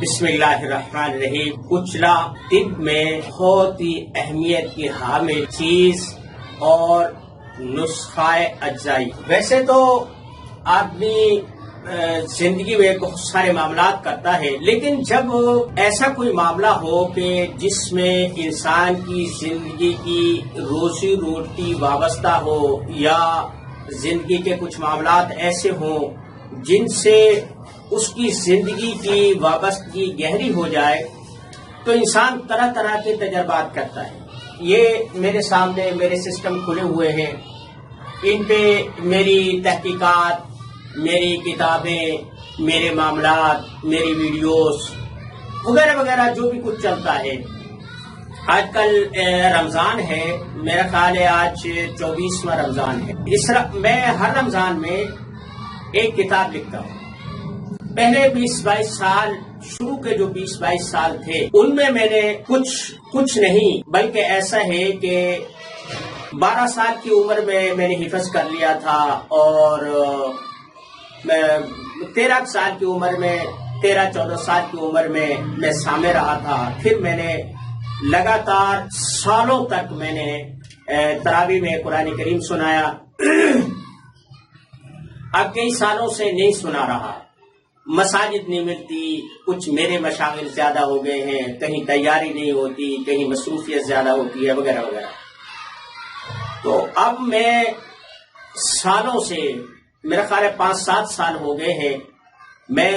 بسم اللہ الرحمن الرحیم۔ کچلا طب میں بہت ہی اہمیت کی حامل چیز اور نسخہ اجزائی۔ ویسے تو آدمی زندگی میں بہت سارے معاملات کرتا ہے، لیکن جب ایسا کوئی معاملہ ہو کہ جس میں انسان کی زندگی کی روزی روٹی وابستہ ہو یا زندگی کے کچھ معاملات ایسے ہوں جن سے اس کی زندگی کی وابستگی گہری ہو جائے، تو انسان طرح طرح کے تجربات کرتا ہے۔ یہ میرے سامنے میرے سسٹم کھلے ہوئے ہیں، ان پہ میری تحقیقات، میری کتابیں، میرے معاملات، میری ویڈیوز وغیرہ وغیرہ جو بھی کچھ چلتا ہے۔ آج کل رمضان ہے، میرا خیال ہے آج 24واں رمضان ہے۔ میں ہر رمضان میں ایک کتاب لکھتا ہوں۔ پہلے 20-22 سال، شروع کے جو 20-22 سال تھے، ان میں نے کچھ نہیں بلکہ ایسا ہے کہ 12 سال کی عمر میں نے حفظ کر لیا تھا، اور 13 سال کی عمر میں 13-14 سال کی عمر میں سامنے رہا تھا۔ پھر میں نے لگاتار سالوں تک میں نے تراویح میں قرآن کریم سنایا۔ اب کئی سالوں سے نہیں سنا رہا، مساجد نہیں ملتی، کچھ میرے مشاغل زیادہ ہو گئے ہیں، کہیں تیاری نہیں ہوتی، کہیں مصروفیت زیادہ ہوتی ہے وغیرہ وغیرہ۔ تو اب میں سالوں سے، میرا خیال ہے 5-7 سال ہو گئے ہیں، میں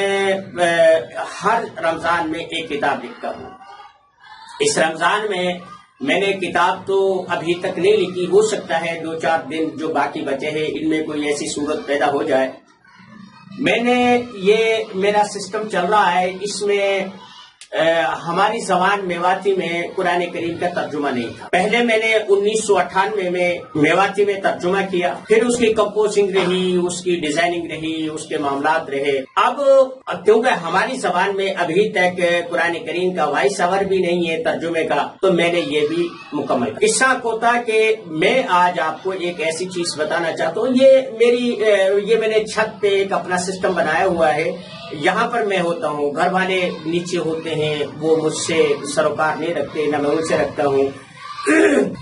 ہر رمضان میں ایک کتاب لکھتا ہوں۔ اس رمضان میں نے کتاب تو ابھی تک نہیں لکھی، ہو سکتا ہے 2-4 دن جو باقی بچے ہیں ان میں کوئی ایسی صورت پیدا ہو جائے۔ میں نے یہ میرا سسٹم چل رہا ہے، اس میں ہماری زبان میواتی میں قرآن کریم کا ترجمہ نہیں تھا۔ پہلے میں نے 1998 میں میواتی میں ترجمہ کیا، پھر اس کی کمپوزنگ رہی، اس کی ڈیزائننگ رہی، اس کے معاملات رہے۔ اب کیونکہ ہماری زبان میں ابھی تک قرآن کریم کا وائس اوور بھی نہیں ہے ترجمے کا، تو میں نے یہ بھی مکمل کیا۔ اس طرح ہوتا کہ میں آج آپ کو ایک ایسی چیز بتانا چاہتا ہوں، یہ میں نے چھت پہ ایک اپنا سسٹم بنایا ہوا ہے، یہاں پر میں ہوتا ہوں، گھر والے نیچے ہوتے ہیں، وہ مجھ سے سروکار نہیں رکھتے، نہ میں ان سے رکھتا ہوں۔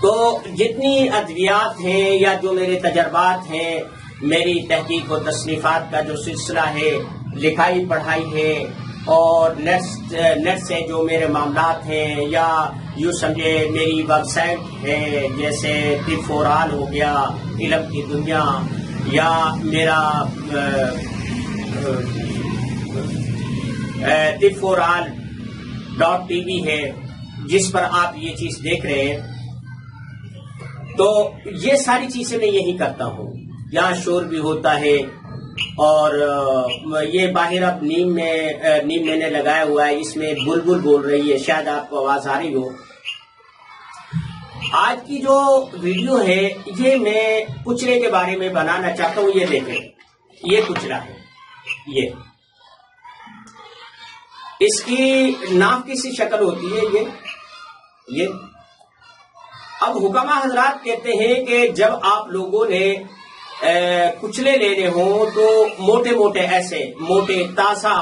تو جتنی ادویات ہیں یا جو میرے تجربات ہیں، میری تحقیق و تصنیفات کا جو سلسلہ ہے، لکھائی پڑھائی ہے، اور نیٹ سے جو میرے معاملات ہیں، یا یوں سمجھے میری ویب سائٹ ہے جیسے طب فار آل ہو گیا، علم کی دنیا، یا میرا طب فار آل .tv ہے جس پر آپ یہ چیز دیکھ رہے ہیں۔ تو یہ ساری چیزیں میں یہی کرتا ہوں۔ یہاں شور بھی ہوتا ہے، اور یہ باہر اب نیم میں نے لگایا ہوا ہے، اس میں بلبل بول رہی ہے، شاید آپ کو آواز آ رہی ہو۔ آج کی جو ویڈیو ہے یہ میں کچرے کے بارے میں بنانا چاہتا ہوں۔ یہ دیکھیں، یہ کچرا ہے، اس کی ناف کی سی شکل ہوتی ہے یہ۔ اب حکماء حضرات کہتے ہیں کہ جب آپ لوگوں نے کچلے لینے ہوں تو موٹے موٹے، ایسے موٹے تازہ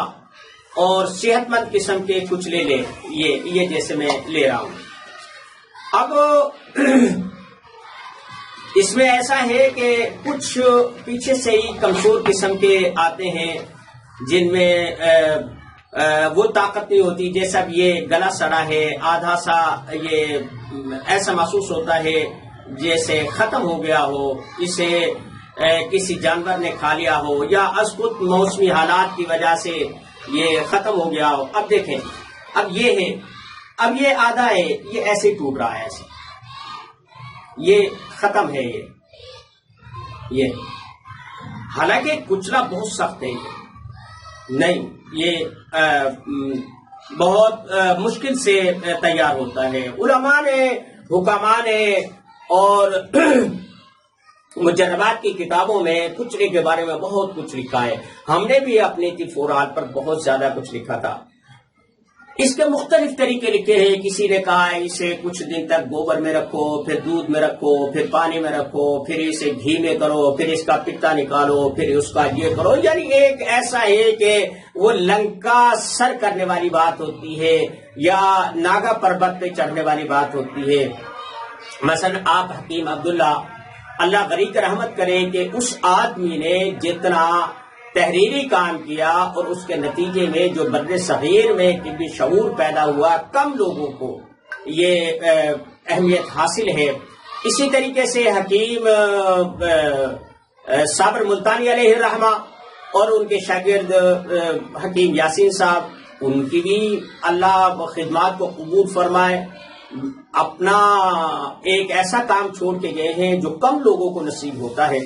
اور صحت مند قسم کے کچلے لیں، یہ جیسے میں لے رہا ہوں۔ اب اس میں ایسا ہے کہ کچھ پیچھے سے ہی کمزور قسم کے آتے ہیں، جن میں وہ طاقت نہیں ہوتی، جیسا یہ گلا سڑا ہے، آدھا سا یہ ایسا محسوس ہوتا ہے جیسے ختم ہو گیا ہو، اسے کسی جانور نے کھا لیا ہو، یا از خود موسمی حالات کی وجہ سے یہ ختم ہو گیا ہو۔ اب دیکھیں، اب یہ ہے، اب یہ آدھا ہے، یہ ایسے ہی ٹوٹ رہا ہے، ایسے یہ ختم ہے یہ حالانکہ کچلا بہت سخت ہے، نہیں، یہ بہت مشکل سے تیار ہوتا ہے۔ علماء نے، حکماء نے اور مجربات کی کتابوں میں کچرے کے بارے میں بہت کچھ لکھا ہے۔ ہم نے بھی اپنی طب فار آل پر بہت زیادہ کچھ لکھا تھا۔ اس کے مختلف طریقے لکھے ہیں. کسی نے کہا ہے اسے کچھ دن تک گوبر میں رکھو، پھر دودھ میں رکھو، پھر پانی میں رکھو، پھر اسے گھی میں کرو، پھر اس کا پتا نکالو، پھر اس کا یہ کرو. یعنی ایک ایسا ہے کہ وہ لنکا سر کرنے والی بات ہوتی ہے یا ناگا پربت پہ چڑھنے والی بات ہوتی ہے. مثلا آپ حکیم عبداللہ اللہ غریق رحمت کرے کہ اس آدمی نے جتنا تحریری کام کیا اور اس کے نتیجے میں جو بر صغیر میں طبی شعور پیدا ہوا، کم لوگوں کو یہ اہمیت حاصل ہے. اسی طریقے سے حکیم صابر ملتانی علیہ الرحمہ اور ان کے شاگرد حکیم یاسین صاحب، ان کی بھی اللہ خدمات کو قبول فرمائے. اپنا ایک ایسا کام چھوڑ کے گئے ہیں جو کم لوگوں کو نصیب ہوتا ہے.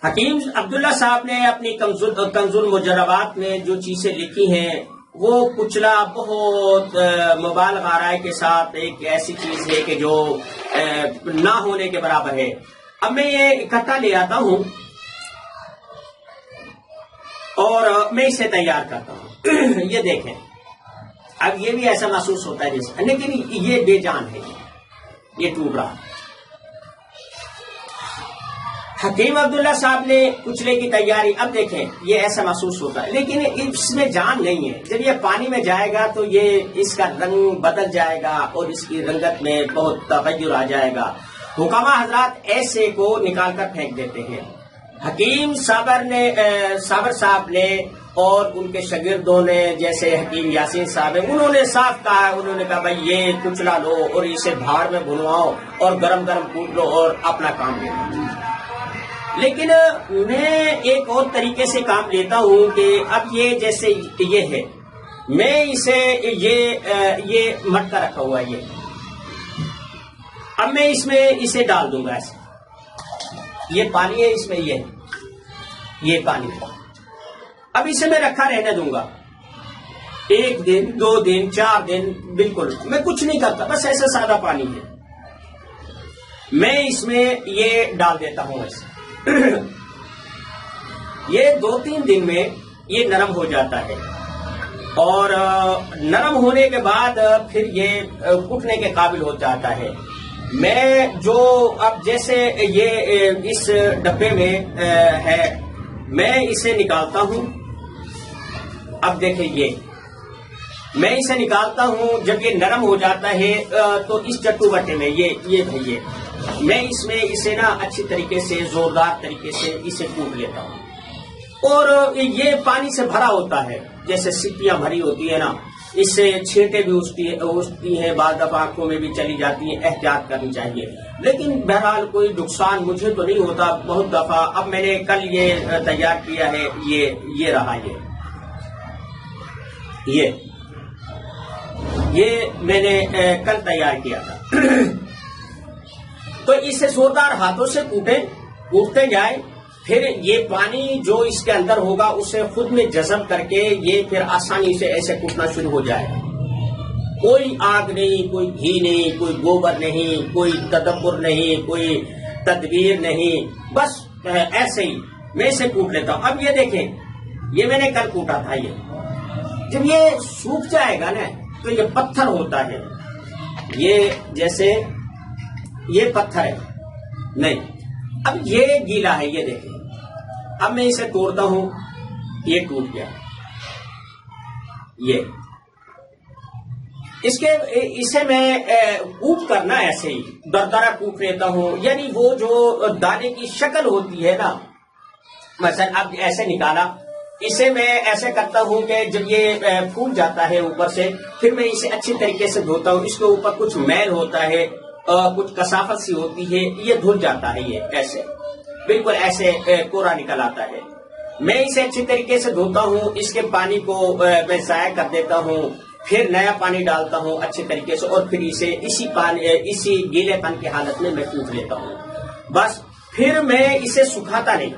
حکیم عبداللہ صاحب نے اپنی کنز المجربات میں جو چیزیں لکھی ہیں وہ کچلا بہت مبالغہ رائے کے ساتھ ایک ایسی چیز ہے کہ جو نہ ہونے کے برابر ہے. اب میں یہ اکٹھا لے آتا ہوں اور میں اسے تیار کرتا ہوں. یہ دیکھیں، اب یہ بھی ایسا محسوس ہوتا ہے جیسے، لیکن یہ بے جان ہے، یہ ٹوٹ رہا. حکیم عبداللہ صاحب نے کچلے کی تیاری، اب دیکھیں یہ ایسا محسوس ہوتا ہے لیکن اس میں جان نہیں ہے. جب یہ پانی میں جائے گا تو یہ اس کا رنگ بدل جائے گا اور اس کی رنگت میں بہت تغیر آ جائے گا. حکما حضرات ایسے کو نکال کر پھینک دیتے ہیں. حکیم صابر صاحب نے اور ان کے شاگردوں نے، جیسے حکیم یاسین صاحب ہیں، انہوں نے صاف کہا، انہوں نے کہا بھائی یہ کچلا لو اور اسے بھاڑ میں بھنواؤ اور گرم گرم کوٹ لو اور اپنا کام لے لو. لیکن میں ایک اور طریقے سے کام لیتا ہوں کہ اب یہ جیسے یہ ہے، میں اسے یہ مٹکا رکھا ہوا ہے، اب میں اس میں اسے ڈال دوں گا. ایسے یہ پانی ہے، اس میں یہ پانی ہے. اب اسے میں رکھا رہنے دوں گا 1 دن 2 دن 4 دن، بالکل میں کچھ نہیں کرتا، بس ایسا سادہ پانی ہے. میں اس میں یہ ڈال دیتا ہوں ایسے. یہ 2-3 دن میں یہ نرم ہو جاتا ہے اور نرم ہونے کے بعد پھر یہ کٹنے کے قابل ہو جاتا ہے. میں جو اب جیسے یہ اس ڈبے میں ہے، میں اسے نکالتا ہوں. اب دیکھیں یہ میں اسے نکالتا ہوں، جب یہ نرم ہو جاتا ہے تو اس چٹو بٹے میں یہ میں اس میں اسے نا اچھی طریقے سے زوردار طریقے سے اسے کوٹ لیتا ہوں. اور یہ پانی سے بھرا ہوتا ہے، جیسے سپیاں بھری ہوتی ہے نا، اس سے چھینٹیں بھی اٹھتی ہیں، بعض دفعہ آنکھوں میں بھی چلی جاتی ہیں. احتیاط کرنی چاہیے، لیکن بہرحال کوئی نقصان مجھے تو نہیں ہوتا بہت دفعہ. اب میں نے کل یہ تیار کیا ہے، یہ رہا، یہ میں نے کل تیار کیا تھا. تو اسے زوردار ہاتھوں سے کوٹتے جائیں، پھر یہ پانی جو اس کے اندر ہوگا اسے خود میں جذب کر کے یہ پھر آسانی سے ایسے کوٹنا شروع ہو جائے. کوئی آگ نہیں، کوئی گھی نہیں، کوئی گوبر نہیں، کوئی تدبر نہیں، کوئی تدبیر نہیں، بس ایسے ہی میں اسے کوٹ لیتا ہوں. اب یہ دیکھیں، یہ میں نے کل کوٹا تھا. یہ جب یہ سوکھ جائے گا نا تو یہ پتھر ہوتا ہے، یہ جیسے یہ پتھر ہے نہیں. اب یہ گیلا ہے، یہ دیکھیں. اب میں اسے توڑتا ہوں، یہ ٹوٹ گیا. اسے میں کوٹ کرنا ایسے ہی دردرا کوٹ لیتا ہوں. یعنی وہ جو دانے کی شکل ہوتی ہے نا، مثلا اب ایسے نکالا، اسے میں ایسے کرتا ہوں کہ جب یہ پھول جاتا ہے اوپر سے، پھر میں اسے اچھی طریقے سے دھوتا ہوں. اس کے اوپر کچھ میل ہوتا ہے، کچھ کثافت سی ہوتی ہے، یہ دھل جاتا ہے. یہ ایسے بالکل ایسے کوڑا نکل آتا ہے. میں اسے اچھی طریقے سے دھوتا ہوں. اس کے پانی کو میں ضائع کر دیتا ہوں، پھر نیا پانی ڈالتا ہوں اچھی طریقے سے، اور پھر اسے اسی گیلے پن کی حالت میں کوٹ لیتا ہوں. بس پھر میں اسے سکھاتا نہیں.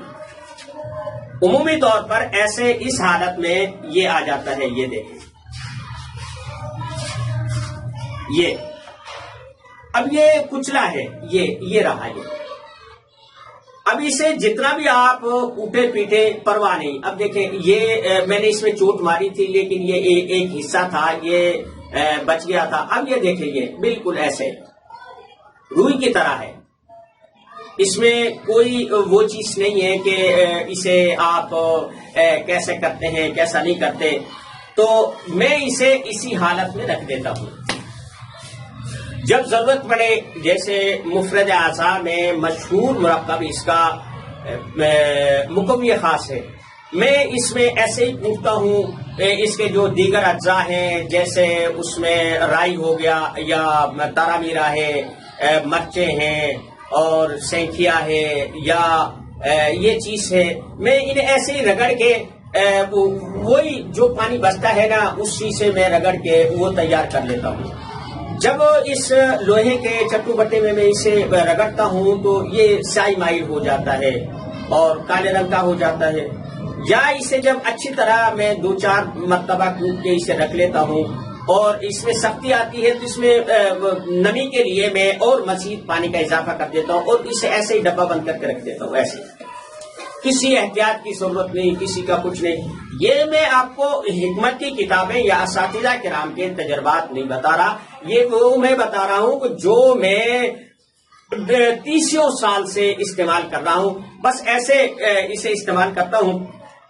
عمومی طور پر ایسے اس حالت میں یہ آ جاتا ہے. یہ دیکھیں، یہ اب یہ کچلا ہے، یہ رہا. اب اسے جتنا بھی آپ کوٹے پیٹے پرواہ نہیں. اب دیکھیں یہ میں نے اس میں چوٹ ماری تھی لیکن یہ ایک حصہ تھا یہ بچ گیا تھا. اب یہ دیکھیں یہ بالکل ایسے روئی کی طرح ہے. اس میں کوئی وہ چیز نہیں ہے کہ اسے آپ کیسے کرتے ہیں کیسا نہیں کرتے. تو میں اسے اسی حالت میں رکھ دیتا ہوں. جب ضرورت پڑے جیسے مفرد اعضاء میں مشہور مرکب اس کا مقوی خاص ہے، میں اس میں ایسے ہی پوچھتا ہوں. اس کے جو دیگر اجزاء ہیں جیسے اس میں رائی ہو گیا یا تارا میرا ہے، مرچیں ہیں اور سینکھیا ہے یا یہ چیز ہے، میں انہیں ایسے ہی رگڑ کے وہی جو پانی بچتا ہے نا اس چیز سے میں رگڑ کے وہ تیار کر لیتا ہوں. جب اس لوہے کے چٹو بٹے میں اسے رگڑتا ہوں تو یہ سیاہی مائل ہو جاتا ہے اور کالے رنگ کا ہو جاتا ہے. یا اسے جب اچھی طرح میں 2-4 مرتبہ کوٹ کے اسے رکھ لیتا ہوں اور اس میں سختی آتی ہے تو اس میں نمی کے لیے میں اور مزید پانی کا اضافہ کر دیتا ہوں اور اسے ایسے ہی ڈبہ بند کر کے رکھ دیتا ہوں. ایسے کسی احتیاط کی ضرورت نہیں، کسی کا کچھ نہیں. یہ میں آپ کو حکمت کی کتابیں یا اساتذہ کرام کے تجربات نہیں بتا رہا، یہ وہ میں بتا رہا ہوں کہ جو میں 30 سال سے استعمال کر رہا ہوں. بس ایسے اسے استعمال کرتا ہوں.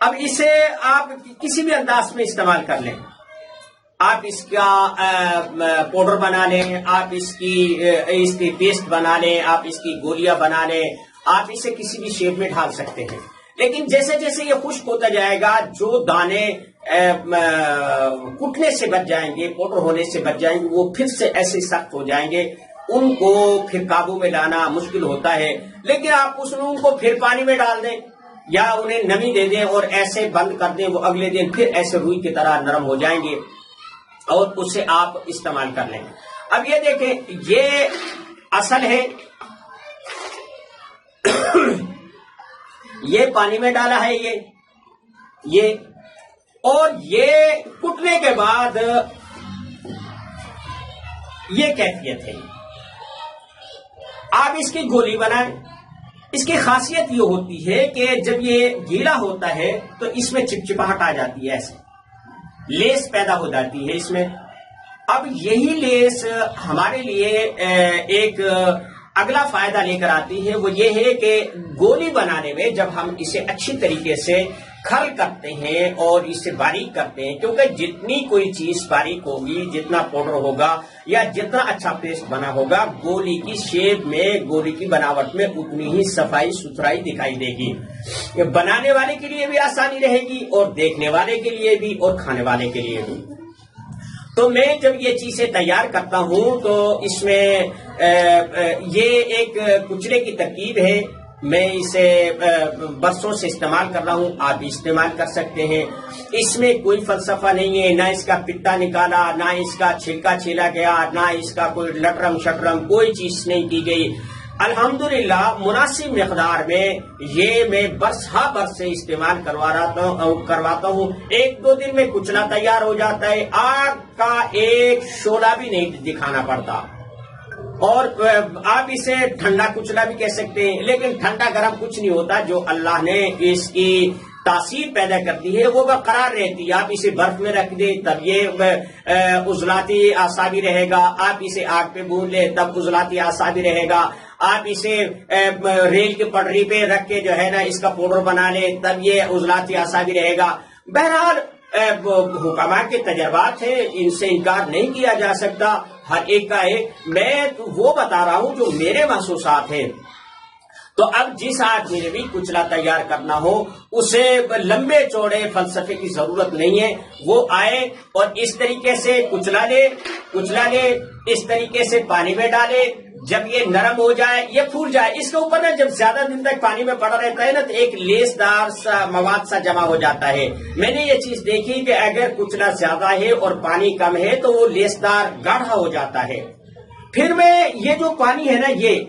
اب اسے آپ کسی بھی انداز میں استعمال کر لیں. آپ اس کا پاؤڈر بنا لیں، آپ اس کی پیسٹ بنا لیں، آپ اس کی گولیاں بنا لیں، آپ اسے کسی بھی شیپ میں ڈال سکتے ہیں. لیکن جیسے جیسے یہ خشک ہوتا جائے گا جو دانے کٹنے سے بچ جائیں گے، پاؤڈر ہونے سے بچ جائیں گے، وہ پھر سے ایسے سخت ہو جائیں گے. ان کو پھر قابو میں لانا مشکل ہوتا ہے. لیکن آپ ان کو پھر پانی میں ڈال دیں یا انہیں نمی دے دیں اور ایسے بند کر دیں، وہ اگلے دن پھر ایسے روئی کی طرح نرم ہو جائیں گے اور اسے آپ استعمال کر لیں. اب یہ دیکھیں یہ اصل ہے، یہ پانی میں ڈالا ہے یہ اور یہ کٹنے کے بعد یہ کیفیت ہے. آپ اس کی گولی بنائیں. اس کی خاصیت یہ ہوتی ہے کہ جب یہ گیلا ہوتا ہے تو اس میں چپچپاہٹ آ جاتی ہے، ایسے لیس پیدا ہو جاتی ہے اس میں. اب یہی لیس ہمارے لیے ایک اگلا فائدہ لے کر آتی ہے، وہ یہ ہے کہ گولی بنانے میں جب ہم اسے اچھی طریقے سے کھل کرتے ہیں اور اسے باریک کرتے ہیں، کیونکہ جتنی کوئی چیز باریک ہوگی، جتنا پاؤڈر ہوگا یا جتنا اچھا پیسٹ بنا ہوگا، گولی کی شیپ میں، گولی کی بناوٹ میں اتنی ہی صفائی ستھرائی دکھائی دے گی. بنانے والے کے لیے بھی آسانی رہے گی اور دیکھنے والے کے لیے بھی اور کھانے والے کے لیے بھی. تو میں جب یہ چیزیں تیار کرتا ہوں تو اس میں یہ ایک کچلے کی ترکیب ہے. میں اسے برسوں سے استعمال کر رہا ہوں، آپ بھی استعمال کر سکتے ہیں. اس میں کوئی فلسفہ نہیں ہے، نہ اس کا پتا نکالا، نہ اس کا چھلکا چھیلا گیا، نہ اس کا کوئی لٹرم شٹرم کوئی چیز نہیں کی گئی. الحمدللہ مناسب مقدار میں یہ میں برس ہا برس سے استعمال کرواتا ہوں. 1-2 دن میں کچلا تیار ہو جاتا ہے، آگ کا ایک شعلہ بھی نہیں دکھانا پڑتا. اور آپ اسے ٹھنڈا کچلا بھی کہہ سکتے ہیں، لیکن ٹھنڈا گرم کچھ نہیں ہوتا. جو اللہ نے اس کی تاثیر پیدا کرتی ہے وہ برقرار رہتی ہے. آپ اسے برف میں رکھ دیں تب یہ عضلاتی اعصابی رہے گا، آپ اسے آگ پہ بھون لیں تب عضلاتی اعصابی رہے گا، آپ اسے ریل کی پٹری پہ رکھ کے جو ہے نا اس کا پاؤڈر بنا لیں تب یہ عضلاتی اعصابی رہے گا. بہرحال حکماء کے تجربات ہیں، ان سے انکار نہیں کیا جا سکتا، ہر ایک کا ہے. میں وہ بتا رہا ہوں جو میرے محسوسات ہیں. تو اب جس آدمی نے بھی کچلا تیار کرنا ہو اسے لمبے چوڑے فلسفے کی ضرورت نہیں ہے. وہ آئے اور اس طریقے سے کچلا لے اس طریقے سے پانی میں ڈالے. جب یہ نرم ہو جائے، یہ پھول جائے، اس کے اوپر نا جب زیادہ دن تک پانی میں پڑا رہتا ہے نا تو ایک لیس دار سا مواد سا جمع ہو جاتا ہے. میں نے یہ چیز دیکھی کہ اگر کچلا زیادہ ہے اور پانی کم ہے تو وہ لیس دار گاڑھا ہو جاتا ہے. پھر میں یہ جو پانی ہے نا، یہ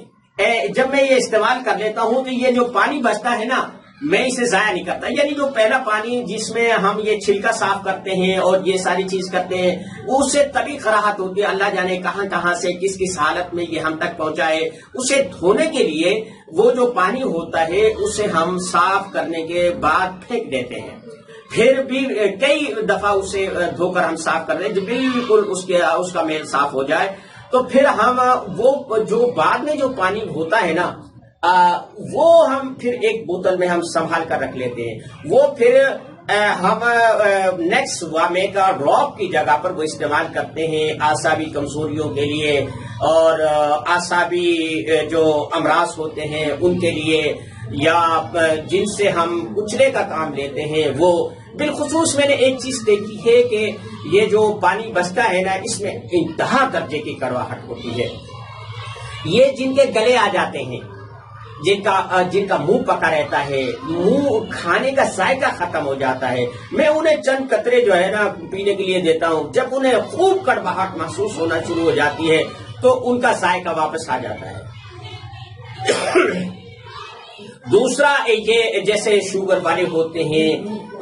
جب میں یہ استعمال کر لیتا ہوں تو یہ جو پانی بچتا ہے نا میں اسے ضائع نہیں کرتا. یعنی جو پہلا پانی جس میں ہم یہ چھلکا صاف کرتے ہیں اور یہ ساری چیز کرتے ہیں اس سے طبی خراہت ہوتی ہے. اللہ جانے کہاں کہاں سے کس کس حالت میں یہ ہم تک پہنچائے. اسے دھونے کے لیے وہ جو پانی ہوتا ہے اسے ہم صاف کرنے کے بعد پھینک دیتے ہیں. پھر بھی کئی دفعہ اسے دھو کر ہم صاف کر دیں جو بالکل اس کا میل صاف ہو جائے. تو پھر ہم وہ جو بعد میں جو پانی ہوتا ہے نا وہ ہم پھر ایک بوتل میں ہم سنبھال کر رکھ لیتے ہیں. وہ پھر ہم نیکسٹ وامے کا ڈراپ کی جگہ پر وہ استعمال کرتے ہیں اعصابی کمزوریوں کے لیے اور اعصابی جو امراض ہوتے ہیں ان کے لیے, یا جن سے ہم کچلے کا کام لیتے ہیں وہ. بالخصوص میں نے ایک چیز دیکھی ہے کہ یہ جو پانی بچتا ہے نا اس میں انتہا درجے کی کڑواہٹ ہوتی ہے. یہ جن کے گلے آ جاتے ہیں, جن کا منہ پکا رہتا ہے, منہ کھانے کا ذائقہ ختم ہو جاتا ہے, میں انہیں چند قطرے جو ہے نا پینے کے لیے دیتا ہوں. جب انہیں خوب کڑواہٹ محسوس ہونا شروع ہو جاتی ہے تو ان کا ذائقہ واپس آ جاتا ہے. دوسرا یہ جیسے شوگر والے ہوتے ہیں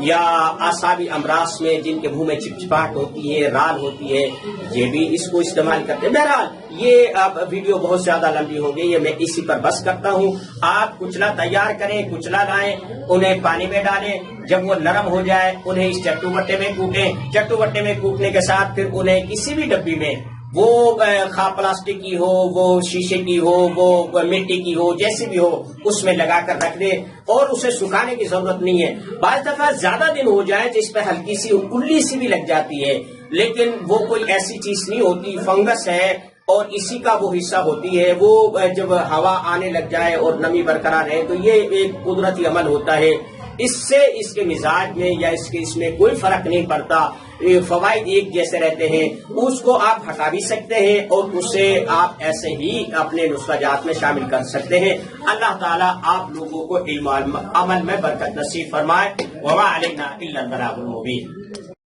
یا اعصابی امراض میں جن کے منہ میں چپچپاہٹ ہوتی ہے, رال ہوتی ہے, یہ بھی اس کو استعمال کرتے ہیں. بہرحال یہ اب ویڈیو بہت زیادہ لمبی ہو گئی ہے, میں اسی پر بس کرتا ہوں. آپ کچلا تیار کریں, کچلا لائیں, انہیں پانی میں ڈالیں, جب وہ نرم ہو جائے انہیں اس چٹو بٹے میں کوٹیں. چٹو بٹے میں کوٹنے کے ساتھ پھر انہیں کسی بھی ڈبی میں, وہ خواہ پلاسٹک کی ہو, وہ شیشے کی ہو, وہ مٹی کی ہو, جیسی بھی ہو, اس میں لگا کر رکھ دیں اور اسے سکھانے کی ضرورت نہیں ہے. بعض دفعہ زیادہ دن ہو جائے جس پہ ہلکی سی کلی سی بھی لگ جاتی ہے, لیکن وہ کوئی ایسی چیز نہیں ہوتی, فنگس ہے اور اسی کا وہ حصہ ہوتی ہے. وہ جب ہوا آنے لگ جائے اور نمی برقرار رہے تو یہ ایک قدرتی عمل ہوتا ہے. اس سے اس کے مزاج میں یا اس میں کوئی فرق نہیں پڑتا, فوائد ایک جیسے رہتے ہیں. اس کو آپ ہٹا بھی سکتے ہیں اور اسے آپ ایسے ہی اپنے نسخہ جات میں شامل کر سکتے ہیں. اللہ تعالیٰ آپ لوگوں کو علم عمل میں برکت نصیب فرمائے. وما علینا الا البلاغ المبین.